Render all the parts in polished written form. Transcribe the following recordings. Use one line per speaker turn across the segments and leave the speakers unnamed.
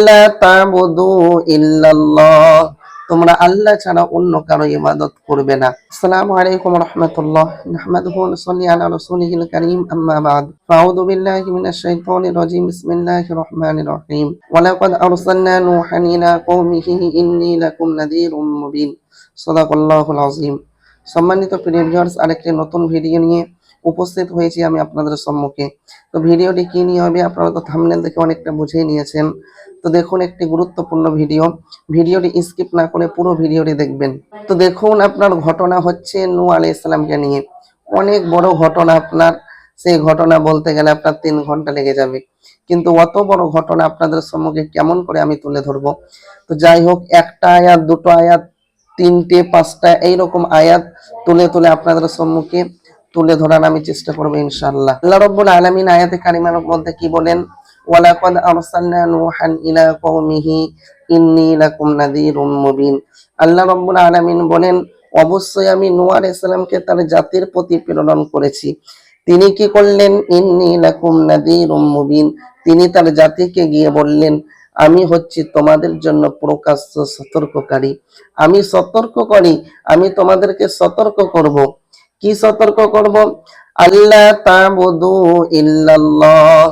আল্লাহ তা'বুদু ইল্লাল্লাহ, তোমরা আল্লাহ ছাড়া অন্য কারো ইবাদত করবে না। আসসালামু আলাইকুম ওয়া রাহমাতুল্লাহ। নাহমাদুহু ওয়া নুসাল্লি আলা রাসূলিহিল কারীম, আম্মা বা'দ। ফাআউযু বিল্লাহি মিনাশ শাইতানির রাজীম। বিসমিল্লাহির রহমানির রহিম। ওয়া লাকাদ আরসালনা নূহান ইলা কওমিহি ইন্নী লাকুম নাযীরুম মুবিন। সাদাকাল্লাহুল আযীম। সম্মানিত প্রিয় ভিউয়ার্স, আরেকটি নতুন ভিডিও নিয়ে উপস্থিত হয়েছি আমি আপনাদের সম্মুখে। তো ভিডিওটি কি নিয়ে হবে আপনারা তো থাম্বনেল দেখে অনেকটা বুঝেই নিয়েছেন। তো দেখুন, একটি গুরুত্বপূর্ণ ভিডিওটি স্কিপ না করে পুরো ভিডিওটি দেখবেন। তো দেখুন, আপনার ঘটনা হচ্ছে নূহ আলাইহিস সালামকে নিয়ে। অনেক বড় ঘটনা আপনার, সেই ঘটনা বলতে গেলে আপনার 3 ঘন্টা লেগে যাবে, কিন্তু অত বড় ঘটনা আপনাদের সম্মুখে কেমন করে আমি তুলে ধরবো। তো যাই হোক, একটা আয়াত, দুটো আয়াত, 3টে 5টা এইরকম আয়াত তুলে তুলে আপনাদের সম্মুখে তুলে ধরার আমি চেষ্টা করবো ইনশাআল্লাহ। আল্লাহ রাব্বুল আলামিন আয়াতে কারিমার মধ্যে কি বলেন? ওয়ালাকাদ আরসালনা নূহান ইলা কওমিহি ইন্নী লাকুম নাযীরুম মুবিন। আল্লাহ রাব্বুল আলামিন বলেন, অবশ্যই আমি নূহ আলাইহিস সালামকে তার জাতির প্রতি প্রেরণ করেছি। তিনি কি করলেন? ইন্নী লাকুম নাযীরুম মুবিন, তিনি তার জাতিকে গিয়ে বললেন, আমি হচ্ছি তোমাদের জন্য প্রকাশ্য সতর্ককারী। আমি সতর্ক করি, আমি তোমাদেরকে সতর্ক করব। কি সতর্ক করব? আল্লাহ তা'বুদু ইল্লাল্লাহ,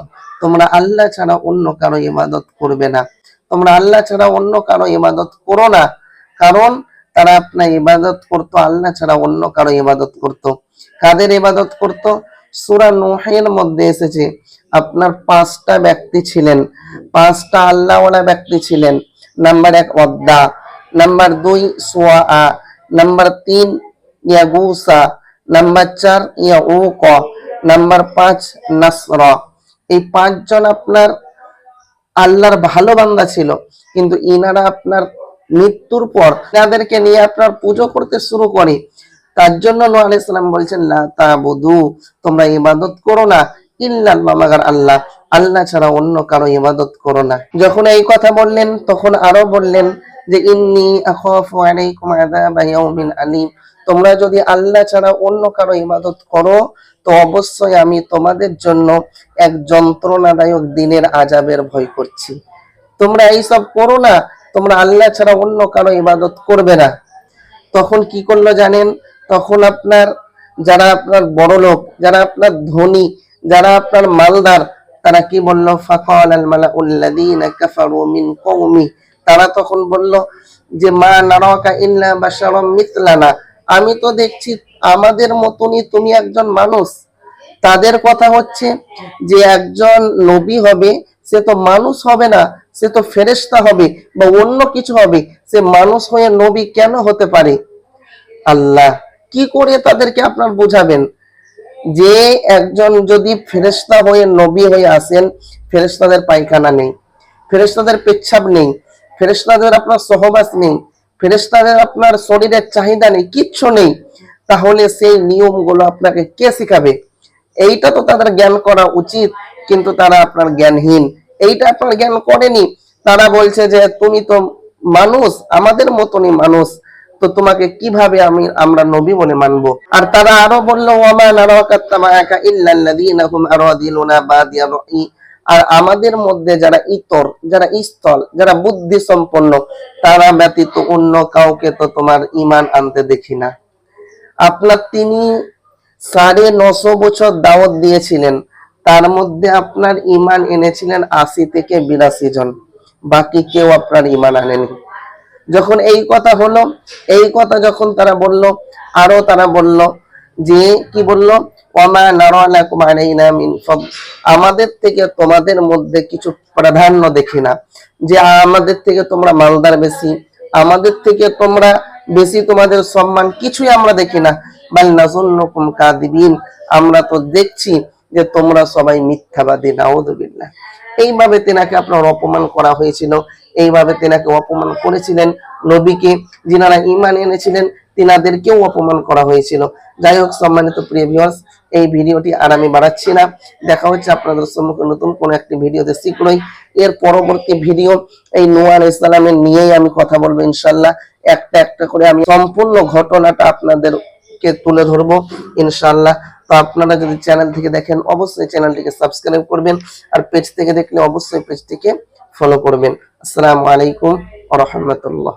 তোমরা আল্লাহ ছাড়া অন্য কারো ইবাদত করবে না। তোমরা আল্লাহ ছাড়া অন্য কারো ইবাদত করো না। কারণ তারা আপনার ইবাদত করতো আল্লাহ ছাড়া অন্য কারো ইবাদত করতো। কাদের ইবাদত করতো? সূরা নূহের মধ্যে এসেছে আপনার 5টা ব্যক্তি ছিলেন, 5টা আল্লাহওয়ালা ব্যক্তি ছিলেন। Number 1 Wadd, number 2 Suwa, number 3 ইয়াগুসা, নাম্বার 4 ইয়াউক, নাম্বার 5 নাসরা। এই 5 জন আপনার আল্লাহর ভালো বান্দা ছিল, কিন্তু ইনারা আপনার মৃত্যুর পর তাদেরকে নিয়ে আপনার পুজো করতে শুরু করে। তার জন্য নূহ আলাইহিস সালাম বলছেন, লা তা'বুদু, তোমরা ইবাদত করো না ইল্লাল্লাহ, মাগার আল্লাহ, আল্লাহ ছাড়া অন্য কারো ইবাদত করো না। যখন এই কথা বললেন তখন আরো বললেন যে ইন্নী আখাফু আলাইকুম আযাবা ইয়াউমিন আলীম, তোমরা যদি আল্লাহ ছাড়া অন্য কারো ইবাদত করো তো অবশ্যই আমি তোমাদের জন্য এক যন্ত্রণাদায়ক দিনের আযাবের ভয় করছি। তোমরা এইসব করো না, তোমরা আল্লাহ ছাড়া অন্য কারো ইবাদত করবে না। তখন কি করলো জানেন? তখন আপনার যারা আপনার বড় লোক, যারা আপনার ধনী, যারা আপনার মালদার, তারা কি বলল? ফাকাল আল মালাউল লাযিনা কাফারু মিন কওমি, তারা তখন বলল যে মা নারাকা ইল্লা বাশারাম মিথলানা, আমি তো দেখছি আমাদের মতনই তুমি একজন মানুষ। তাদের কথা হচ্ছে যে একজন নবী হবে সে তো মানুষ হবে না, সে তো ফেরেশতা হবে বা অন্য কিছু হবে, সে মানুষ হয়ে নবী কেন হতে পারে? আল্লাহ কি করে তাদেরকে আপনার বোঝাবেন যে একজন যদি ফেরেশতা হয়ে নবী হয়ে আসেন, ফেরেশতাদের পায়খানা নেই, ফেরেশতাদের পেচ্ছাব নেই, ফেরেশতাদের আপনার সহবাস নেই, ফেরেশতাদের আপনার শরীরের চাহিদা নেই, কিচ্ছু নেই, তাহলে সেই নিয়মগুলো আপনাকে কে শিখাবে? এইটা তো তাদের জ্ঞান করা উচিত, কিন্তু তারা আপনার জ্ঞানহীন, এইটা আপনার জ্ঞান করেনি। তারা বলছে যে তুমি তো মানুষ, আমাদের মতনই মানুষ, তো তোমাকে কিভাবে আমরা নবী বলে মানবো? আর তারা আরো বলল, ওয়ামা নারাকা তামাআকা ইল্লাল্লাযীনা হুম আরাদিলুনা বাদিয়া রাই, আর আমাদের মধ্যে যারা ইতর, যারা স্থল, যারা বুদ্ধি সম্পন্ন, তারা ব্যতীত অন্য কাউকে তো তোমার ঈমান আনতে দেখি না। আপনার তিনি 950 বছর দাওয়াত দিয়েছিলেন, তার মধ্যে আপনার ঈমান এনেছিলেন 80 থেকে 82 জন, বাকি কেউ আপনার ঈমান আনেনি। যখন এই কথা হলো, এই কথা যখন তারা বলল, আরো তারা বলল যে কি বলল? ওয়ামা নারা লাকুম আলাইনা মিন ফাদল, আমাদের থেকে তোমাদের মধ্যে কিছু প্রাধান্য দেখি না, যে আমাদের থেকে তোমরা মালদার বেশি, আমাদের থেকে তোমরা বেশি, তোমাদের সম্মান কিছুই আমরা দেখি না। বাল নাযুন্নুকুম কাযিবিন, আমরা তো দেখছি যে তোমরা সবাই মিথ্যাবাদী। নাউযুবিল্লাহ। এইভাবে তেনাকে আপনার অপমান করা হয়েছিল, এইভাবে তেনাকে অপমান করেছিলেন। নবীকে যিনারা ঈমান এনেছিলেন তিনাদেরকেও অপমান করা হয়েছিল। যাই হোক সম্মানিত প্রিয় ভিউয়ার্স, এই ভিডিওটি আর আমি বাড়াচ্ছি না, দেখা হচ্ছে আপনাদের সম্মুখে নতুন কোন একটি ভিডিওতে শীঘ্রই। এর পরবর্তী ভিডিও এই নূহ আলাইহিস সালামের নিয়েই আমি কথা বলবো ইনশাআল্লাহ। একটা একটা করে আমি সম্পূর্ণ ঘটনাটা আপনাদেরকে তুলে ধরবো ইনশাআল্লাহ। তো আপনারা যদি চ্যানেল থেকে দেখেন অবশ্যই চ্যানেলটিকে সাবস্ক্রাইব করবেন, আর পেজ থেকে দেখলে অবশ্যই পেজটিকে ফলো করবেন। আসসালামু আলাইকুম ওয়া রাহমাতুল্লাহ।